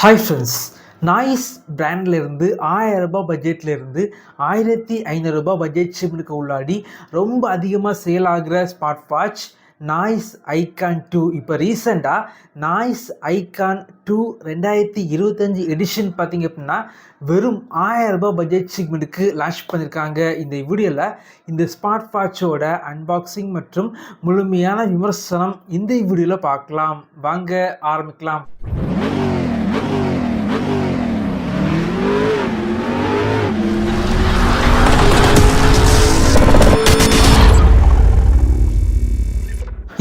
Hi friends, noise பிராண்ட்லேருந்து ரூ. 1000 பட்ஜெட்லேருந்து ரூ. 1500 budget ஷிப்னுக்கு உள்ளாடி ரொம்ப அதிகமாக சேல் ஆகிற ஸ்மார்ட் வாட்ச் நாய்ஸ் ஐகான் 2. இப்போ ரீசெண்டாக நாய்ஸ் ஐகான் 2 2025 எடிஷன் பார்த்திங்க அப்படின்னா வெறும் ரூ. 1000 பட்ஜெட் செக்மெண்ட்டுக்கு லான்ச் பண்ணியிருக்காங்க. இந்த வீடியோவில் இந்த ஸ்மார்ட் வாட்சோட அன்பாக்சிங் மற்றும் முழுமையான விமர்சனம் இந்த வீடியோவில் பார்க்கலாம். வாங்க ஆரம்பிக்கலாம்.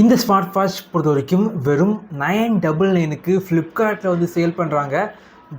இந்த ஸ்மார்ட் வாட்ச் பொறுத்த வரைக்கும் வெறும் 999க்கு ஃப்ளிப்கார்ட்டில் சேல் பண்ணுறாங்க.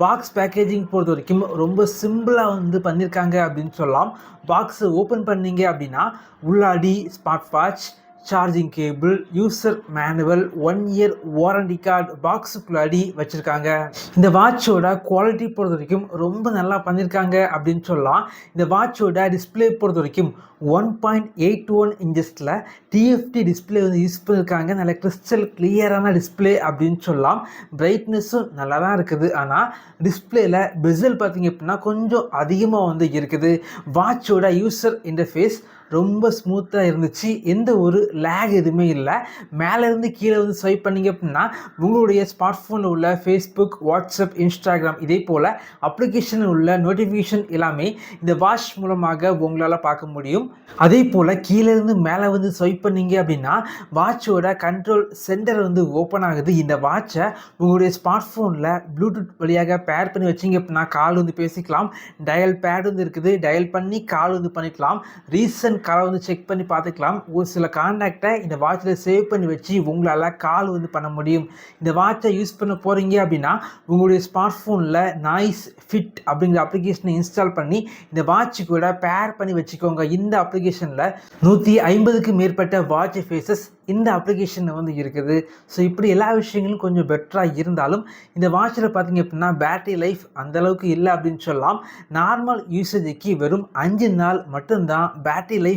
பாக்ஸ் பேக்கேஜிங் பொறுத்த வரைக்கும் ரொம்ப சிம்பிளாக பண்ணியிருக்காங்க அப்படின்னு சொல்லலாம். பாக்ஸை ஓப்பன் பண்ணிங்க அப்படின்னா உள்ளாடி smart watch, charging cable, user manual, 1 year warranty card பாக்ஸுக்குள்ளாடி வச்சுருக்காங்க. இந்த வாட்சோட குவாலிட்டி பொறுத்த வரைக்கும் ரொம்ப நல்லா பண்ணியிருக்காங்க அப்படின்னு சொல்லலாம். இந்த வாட்சோட டிஸ்பிளே பொறுத்த வரைக்கும் 1.81 இன்ச்சஸில் டிஎஃப்டி டிஸ்பிளே யூஸ் பண்ணியிருக்காங்க. நல்ல கிறிஸ்டல் கிளியரான டிஸ்பிளே அப்படின்னு சொல்லலாம். பிரைட்னஸும் நல்லா தான் இருக்குது. ஆனால் டிஸ்பிளேயில் பெசல் பார்த்திங்க அப்படின்னா கொஞ்சம் அதிகமாக இருக்குது. வாட்சோட யூசர் இன்டர்ஃபேஸ் ரொம்ப ஸ்மூத்தாக இருந்துச்சு. எந்த ஒரு லேக் எதுவுமே இல்லை. மேலேருந்து கீழே ஸ்வைப் பண்ணிங்க அப்படின்னா உங்களுடைய ஸ்மார்ட் ஃபோனில் உள்ள ஃபேஸ்புக், வாட்ஸ்அப், இன்ஸ்டாகிராம் இதே போல் அப்ளிகேஷனில் உள்ள நோட்டிஃபிகேஷன் எல்லாமே இந்த வாட்ச் மூலமாக உங்களால் பார்க்க முடியும். அதே போல் கீழேருந்து மேலே ஸ்வைப் பண்ணிங்க அப்படின்னா வாட்சோட கண்ட்ரோல் சென்டர் ஓப்பன் ஆகுது. இந்த வாட்சை உங்களுடைய ஸ்மார்ட் ஃபோனில் ப்ளூடூத் வழியாக பேர் பண்ணி வச்சிங்க அப்படின்னா கால் பேசிக்கலாம். டயல் பேட் இருக்குது. டயல் பண்ணி கால் பண்ணிக்கலாம். ரீசன்ட் காலை செக் பண்ணி பார்த்துக்கலாம். ஒரு சில கான்டாக்டை இந்த வாட்சில் சேவ் பண்ணி வச்சு உங்களால் கால் பண்ண முடியும். இந்த வாட்சை யூஸ் பண்ண போகிறீங்க அப்படின்னா உங்களுடைய ஸ்மார்ட் ஃபோனில் நாய்ஸ் ஃபிட் அப்படிங்கிற அப்ளிகேஷனை இன்ஸ்டால் பண்ணி இந்த வாட்சு கூட பேர் பண்ணி வச்சுக்கோங்க. இந்த அப்ளிகேஷனில் 150க்கு மேற்பட்ட வாட்ச் ஃபேஸஸ் இந்த அப்ளிகேஷனில் இருக்குது. ஸோ இப்படி எல்லா விஷயங்களும் கொஞ்சம் பெட்டராக இருந்தாலும் இந்த வாட்சில் பார்த்திங்க அப்படின்னா பேட்டரி லைஃப் அந்தளவுக்கு இல்லை அப்படின்னு சொல்லலாம். நார்மல் யூசேஜுக்கு வெறும் 5 நாள் மட்டும்தான் பேட்டரி லைஃப்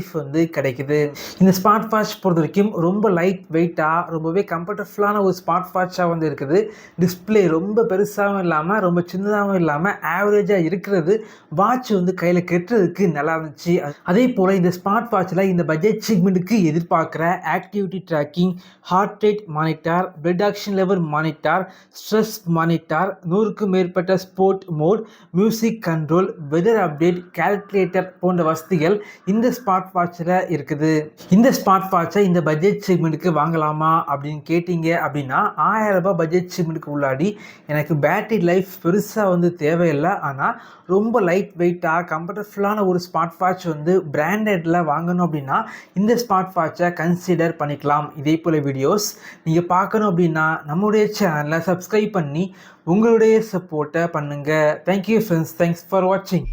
கிடைக்குது. இந்த ஸ்மார்ட் வாட்ச் பொறுத்த வரைக்கும் ரொம்ப லைட் வெயிட்டாக ரொம்பவே கம்ஃபர்டபுளான ஒரு ஸ்மார்ட் வாட்சாக இருக்குது. டிஸ்பிளே ரொம்ப பெருசாகவும் இல்லாமல் ரொம்ப சின்னதாகவும் இல்லாமல் ஆவரேஜாக இருக்கிறது. வாட்ச் கையில் கெட்டுறதுக்கு நல்லா இருந்துச்சு. அதே போல் இந்த ஸ்மார்ட் வாட்சில் இந்த பட்ஜெட் செக்மெண்ட்டுக்கு எதிர்பார்க்குற activity tracking, heart rate monitor, blood oxygen level monitor, stress monitor, 100க்கும் மேற்பட்ட sport mode, music control, weather update, calculator போன்ற வசதிகள் இந்த ஸ்மார்ட் வாட்சில் இருக்குது. இந்த ஸ்மார்ட் வாட்சை இந்த பட்ஜெட் செக்மெண்ட்டுக்கு வாங்கலாமா அப்படின்னு கேட்டிங்க அப்படின்னா ரூ. 1000 பட்ஜெட் செக்மெண்ட்டுக்கு உள்ளாடி எனக்கு பேட்டரி லைஃப் பெருசாக தேவையில்லை. ஆனால் ரொம்ப லைட் வெயிட்டாக கம்ஃபர்டபுளான ஒரு ஸ்மார்ட் வாட்ச் பிராண்டடில் வாங்கணும் அப்படின்னா இந்த ஸ்மார்ட் வாட்சை கன்சிடர் பண்ணிக்கலாம். இதே போல் வீடியோஸ் நீங்கள் பார்க்கணும் அப்படின்னா நம்முடைய சேனலை சப்ஸ்கிரைப் பண்ணி உங்களுடைய சப்போர்ட்டை பண்ணுங்கள். Thank you friends. தேங்க்ஸ் ஃபார் வாட்சிங்.